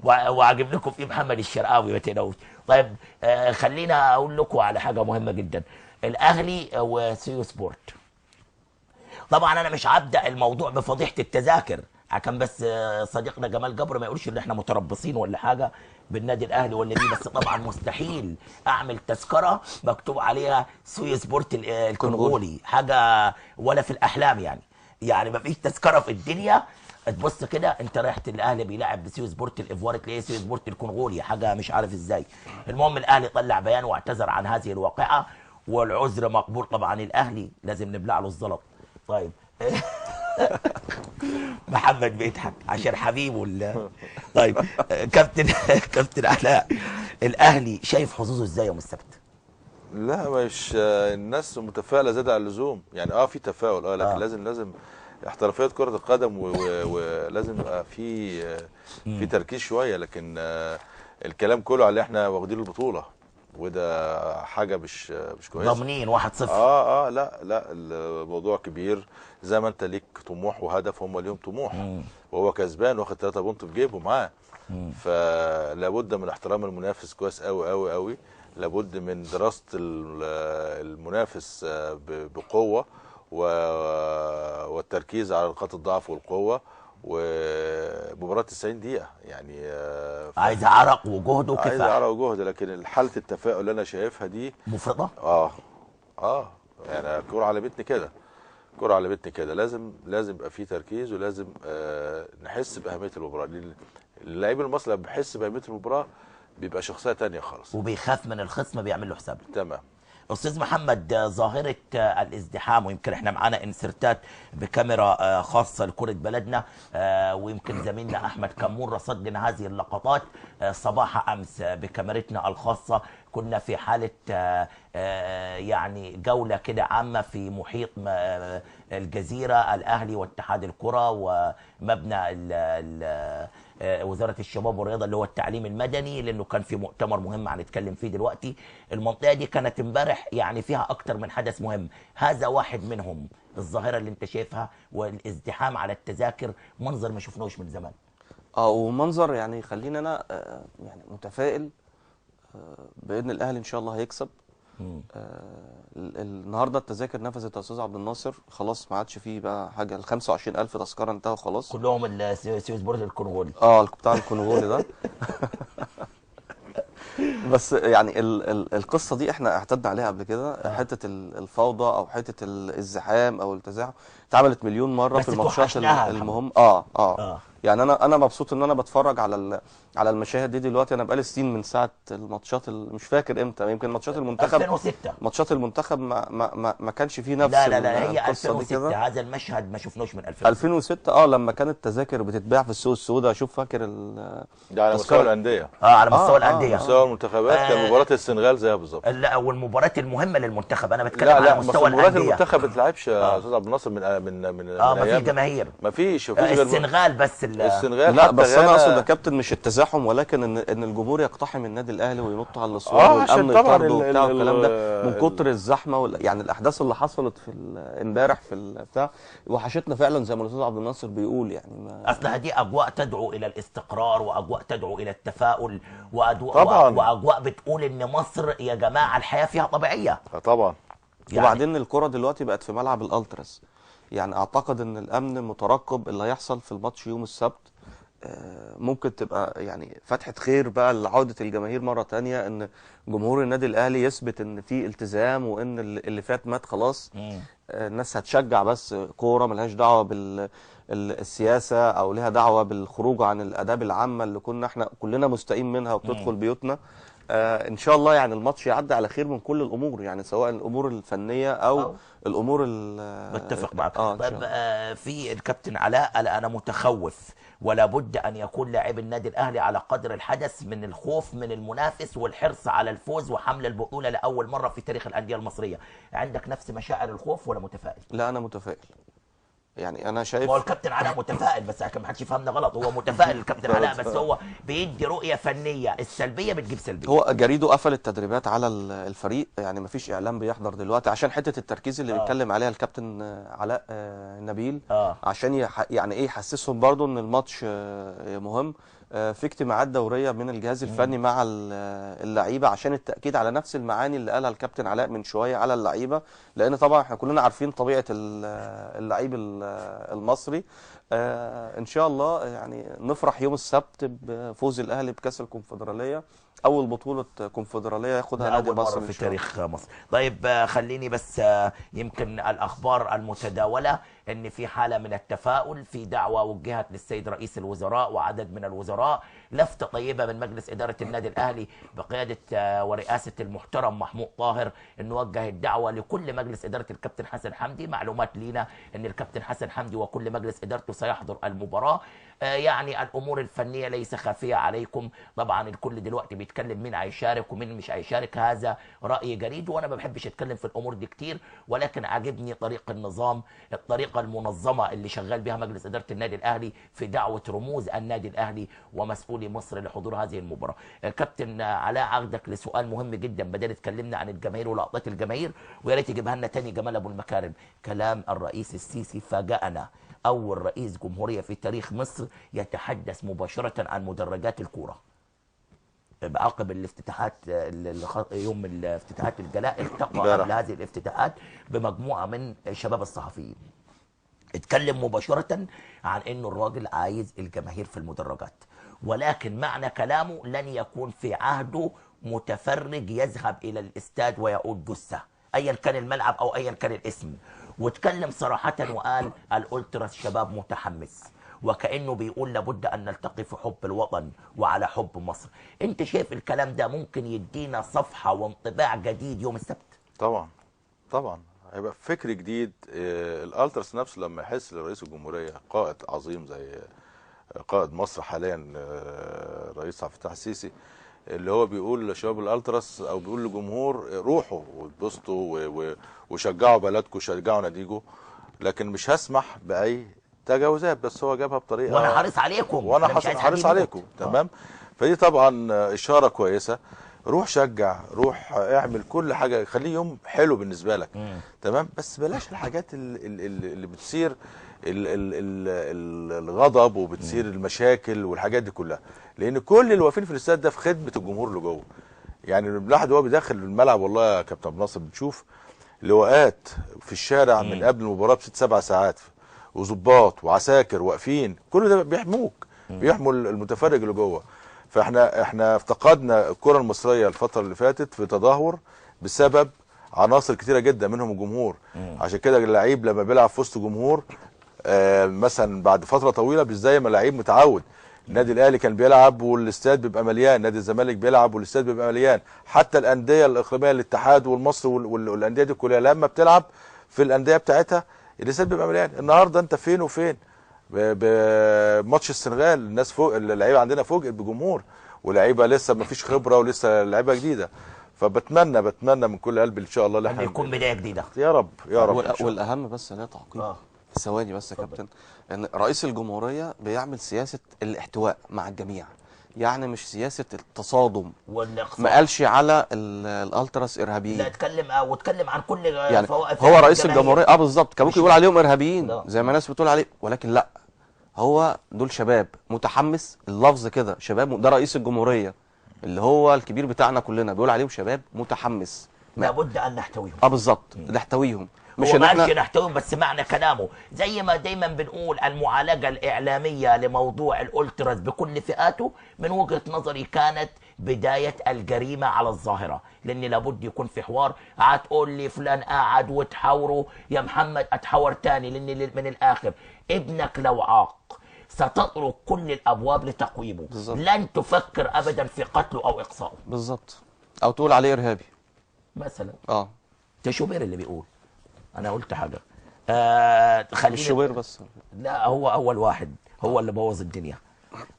واجيب لكم في محمد الشرقاوي ما تقلقوش. طيب خلينا اقول لكم على حاجه مهمه جدا. الاهلي وسيو سبورت، طبعا انا مش هبدا الموضوع بفضيحه التذاكر عشان بس صديقنا جمال جبر ما يقولش ان احنا متربصين ولا حاجه بالنادي الاهلي ولا دي، بس طبعا مستحيل اعمل تذكره مكتوب عليها سوي سبورت الكونغولي حاجه ولا في الاحلام يعني ما فيش تذكره في الدنيا تبص كده انت رحت الاهلي بيلعب بسيو سبورت الايفواري تلاقيه سيو سبورت الكونغولي، حاجه مش عارف ازاي. المهم الاهلي طلع بيان واعتذر عن هذه الواقعه والعذر مقبول، طبعا الاهلي لازم نبلع له الزلط. طيب محمد بيضحك عشان حبيبه طيب كابتن علاء، الاهلي شايف حظوظه ازاي يوم السبت؟ لا مش الناس متفائله زياده عن اللزوم، يعني في تفاؤل لكن لازم احترافيه كره القدم ولازم يبقى في تركيز شويه، لكن الكلام كله على احنا واخدين البطوله وده حاجه مش كويسه. ضامنين 1-0. لا الموضوع كبير، زي ما انت ليك طموح وهدف هم ليهم طموح. وهو كسبان واخد 3 بونت في جيبه معاه، فلا بد من احترام المنافس كويس قوي قوي قوي، لابد من دراسه المنافس بقوه والتركيز على نقاط الضعف والقوه، ومباراه 90 دقيقه يعني عايز عرق وجهد وكفاح. عايز عرق وجهد، لكن حاله التفاؤل اللي انا شايفها دي مفرطه. يعني كوره على بيتنا كده، كوره على بيتنا كده، لازم يبقى في تركيز، ولازم نحس باهميه المباراه. اللعيب المصري لما بيحس باهميه المباراه بيبقى شخصيه ثانيه خالص، وبيخاف من الخصم، بيعمل له حساب. تمام. استاذ محمد، ظاهره الازدحام، ويمكن احنا معانا انسرتات بكاميرا خاصه لكره بلدنا، ويمكن زميلنا احمد كمون رصد لنا هذه اللقطات صباح امس بكاميرتنا الخاصه. كنا في حاله يعني جوله كده عامه في محيط الجزيره، الاهلي واتحاد الكره ومبنى وزاره الشباب والرياضه اللي هو التعليم المدني، لانه كان في مؤتمر مهم هنتكلم فيه دلوقتي. المنطقه دي كانت امبارح يعني فيها اكتر من حدث مهم، هذا واحد منهم. الظاهره اللي انت شايفها والازدحام على التذاكر منظر ما شفناهوش من زمان. ومنظر يعني خلينا انا يعني متفائل بان الاهلي ان شاء الله هيكسب. النهارده التذاكر نفذت يا استاذ عبد الناصر، خلاص ما عادش فيه بقى حاجه، ال 25,000 تذكره انتهوا خلاص كلهم السويس بورد الكونغولي. بتاع الكونغولي ده بس يعني القصه دي احنا اعتدنا عليها قبل كده، حته الفوضى او حته الازدحام او التزاحم اتعملت مليون مره في الماتشات المهم. يعني انا مبسوط ان انا بتفرج على المشاهد دي دلوقتي. انا بقالي سنين من ساعه الماتشات مش فاكر امتى، يمكن ماتشات المنتخب 2006. ماتشات المنتخب ما كانش فيه نفس لا هي 2006 هذا المشهد ما شفناش من 2006 لما كانت التذاكر بتتباع في السوق السوداء. اشوف فاكر ده على مستوى الانديه، على مستوى الانديه، مستوى المنتخبات كان مباراه السنغال زيها بالظبط. لا والمباريات المهمه للمنتخب انا بتكلم على مستوى الانديه. مباريات المنتخب ما بتلعبش يا استاذ عبد الناصر من ما فيش جماهير، ما فيش السنغال بس السنغال. لا بس انا اقصد يا كابتن مش التزاحم، ولكن ان الجمهور يقتحم النادي الاهلي وينط على الاسوار والامن يطرده وبتاع والكلام ده من كتر الزحمه يعني الاحداث اللي حصلت في امبارح في بتاع وحشتنا فعلا زي ما الاستاذ عبد الناصر بيقول. يعني اصل دي اجواء تدعو الى الاستقرار، واجواء تدعو الى التفاؤل، واجواء بتقول ان مصر يا جماعه الحياه فيها طبيعيه. طبعا يعني وبعدين الكره دلوقتي بقت في ملعب الالتراس، يعني اعتقد ان الامن مترقب اللي هيحصل في الماتش يوم السبت. ممكن تبقى يعني فتحة خير بقى لعودة الجماهير مرة تانية، ان جمهور النادي الاهلي يثبت ان في التزام وان اللي فات مات خلاص. الناس هتشجع بس كورة ملهاش دعوة بالسياسة او لها دعوة بالخروج عن الاداب العامة اللي احنا كلنا مستائين منها وبتدخل بيوتنا. ان شاء الله يعني الماتش يعدي على خير من كل الامور، يعني سواء الامور الفنيه او الامور متفق معك. طيب في الكابتن علاء، انا متخوف، ولا بد ان يكون لاعب النادي الاهلي على قدر الحدث من الخوف من المنافس والحرص على الفوز وحمل البطوله لاول مره في تاريخ الانديه المصريه. عندك نفس مشاعر الخوف ولا متفائل؟ لا انا متفائل، يعني انا شايف هو الكابتن علاء متفائل، بس عشان ما حدش يفهمنا غلط، هو متفائل الكابتن علاء، بس هو بيدي رؤيه فنيه، السلبيه بتجيب سلبيه. هو جريده قفل التدريبات على الفريق، يعني ما فيش اعلام بيحضر دلوقتي عشان حته التركيز اللي بيتكلم عليها الكابتن علاء نبيل، عشان يعني ايه يحسسهم برضو ان الماتش مهم. في اجتماعات دوريه من الجهاز الفني مع اللعيبه عشان التاكيد على نفس المعاني اللي قالها الكابتن علاء من شويه على اللعيبه، لان طبعا احنا كلنا عارفين طبيعه اللعيب المصري. ان شاء الله يعني نفرح يوم السبت بفوز الاهلي بكاس الكونفدراليه، اول بطوله كونفدراليه ياخدها نادي أول مصر مرة ان في شاء الله. تاريخ مصر. طيب خليني بس يمكن الأخبار المتداولة أن في حالة من التفاؤل، في دعوة وجهت للسيد رئيس الوزراء وعدد من الوزراء، لفتة طيبة من مجلس إدارة النادي الأهلي بقيادة ورئاسة المحترم محمود طاهر، أنه وجه الدعوة لكل مجلس إدارة الكابتن حسن حمدي. معلومات لينا أن الكابتن حسن حمدي وكل مجلس إدارته سيحضر المباراة. يعني الأمور الفنية ليس خافية عليكم، طبعا الكل دلوقتي بيتكلم مين هيشارك ومين مش هيشارك، هذا رأي جريد وأنا ما بحبش أتكلم في الأمور دي كتير، ولكن عاجبني طريق النظام، الطريقة المنظمة اللي شغال بها مجلس إدارة النادي الأهلي في دعوة رموز النادي الأهلي ومسؤولي مصر لحضور هذه المباراة. كابتن علاء، أخدك لسؤال مهم جدا، بدل اتكلمنا عن الجماهير ولقطات الجماهير، ويا ريت يجيبها لنا تاني جمال أبو المكارم. كلام الرئيس السيسي فاجأنا، أول رئيس جمهورية في تاريخ مصر يتحدث مباشرة عن مدرجات الكورة بعقب الافتتاحات، يوم الافتتاحات الجلاء التقى قبل هذه الافتتاحات بمجموعة من شباب الصحفيين. اتكلم مباشرة عن انه الراجل عايز الجماهير في المدرجات، ولكن معنى كلامه لن يكون في عهده متفرج يذهب الى الاستاد ويعود جثة ايا كان الملعب او ايا كان الاسم. واتكلم صراحة وقال الالتراس شباب متحمس، وكأنه بيقول لابد أن نلتقي في حب الوطن وعلى حب مصر. أنت شايف الكلام ده ممكن يدينا صفحة وانطباع جديد يوم السبت؟ طبعا طبعا هيبقى فكر جديد. الالتراس نفسه لما يحس لرئيس الجمهوريه قائد عظيم زي قائد مصر حاليا رئيس عبد الفتاح السيسي، اللي هو بيقول لشباب الالتراس او بيقول للجمهور روحوا واتبسطوا وشجعوا بلدكم، شجعوا ناديكم، لكن مش هسمح باي تجاوزات. بس هو جابها بطريقه وانا حريص عليكم، وانا حريص عليكم. تمام. فدي طبعا اشاره كويسه. روح شجع، روح اعمل كل حاجه، خليه يوم حلو بالنسبه لك. تمام. بس بلاش الحاجات اللي بتصير الغضب وبتصير المشاكل والحاجات دي كلها، لان كل اللي واقفين في الاستاد ده في خدمه الجمهور اللي جوه. يعني الواحد وهو بيدخل الملعب والله يا كابتن ابو ناصر بتشوف لواءات في الشارع من قبل المباراه ب 6-7 ساعات، وظباط وعساكر واقفين، كل ده بيحموك، بيحموا المتفرج اللي جوه. فاحنا افتقدنا الكره المصريه الفتره اللي فاتت في تدهور بسبب عناصر كتيره جدا منهم الجمهور. عشان كده اللعيب لما بيلعب في وسط جمهور مثلا بعد فتره طويله مش زي ما اللعيب متعود. النادي الاهلي كان بيلعب والاستاد بيبقى مليان، نادي الزمالك بيلعب والاستاد بيبقى مليان، حتى الانديه الاقليميه الاتحاد والمصري والانديه دي كلها لما بتلعب في الانديه بتاعتها الاستاد بيبقى مليان. النهارده انت فين وفين؟ بماتش السنغال الناس فوق، اللعيبه عندنا فوجئت بجمهور، ولاعيبه لسه ما فيش خبره ولسه لعيبه جديده. فبتمنى من كل قلبي ان شاء الله ان يكون بدايه جديده. يا رب يا رب. والاهم بس لا تعقيب ثواني بس يا كابتن، ان رئيس الجمهوريه بيعمل سياسه الاحتواء مع الجميع، يعني مش سياسه التصادم. ما قالش على الالتراس ارهابيين، لا اتكلم عن كل يعني هو رئيس الجمهوريه بالظبط كان ممكن يقول عليهم ارهابيين زي ما الناس بتقول عليه، ولكن لا، هو دول شباب متحمس، اللفظ كده شباب، ده رئيس الجمهوريه اللي هو الكبير بتاعنا كلنا بيقول عليهم شباب متحمس، لابد ان نحتويهم. بالظبط نحتويهم، مش ان احنا نحتويهم، بس معنى كلامه زي ما دايما بنقول المعالجه الاعلاميه لموضوع الالتراس بكل فئاته من وجهه نظري كانت بدايه الجريمه على الظاهره، لان لابد يكون في حوار. هتقول لي فلان قاعد وتحاوره يا محمد، اتحاور تاني، لان من الاخر ابنك لو عاق ستطرق كل الابواب لتقويمه، لن تفكر ابدا في قتله او اقصائه. بالظبط، او تقول عليه ارهابي مثلا. تشوبير اللي بيقول انا قلت حاجه مش شوبير بس، لا هو اول واحد هو اللي بوظ الدنيا.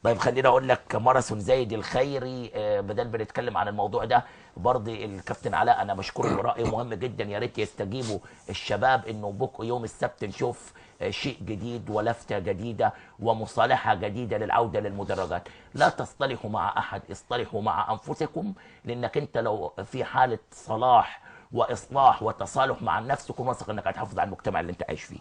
طيب خليني اقول لك ماراثون زايد الخيري، بدل بنتكلم عن الموضوع ده برضه الكابتن علاء انا بشكره برأيه مهم جدا، يا ريت يستجيبوا الشباب انه بكره يوم السبت نشوف شيء جديد ولفتة جديدة ومصالحة جديدة للعودة للمدرجات. لا تصطلحوا مع احد، اصطلحوا مع انفسكم، لانك انت لو في حالة صلاح واصلاح وتصالح مع النفس كن واثق انك هتحافظ على المجتمع اللي انت عايش فيه.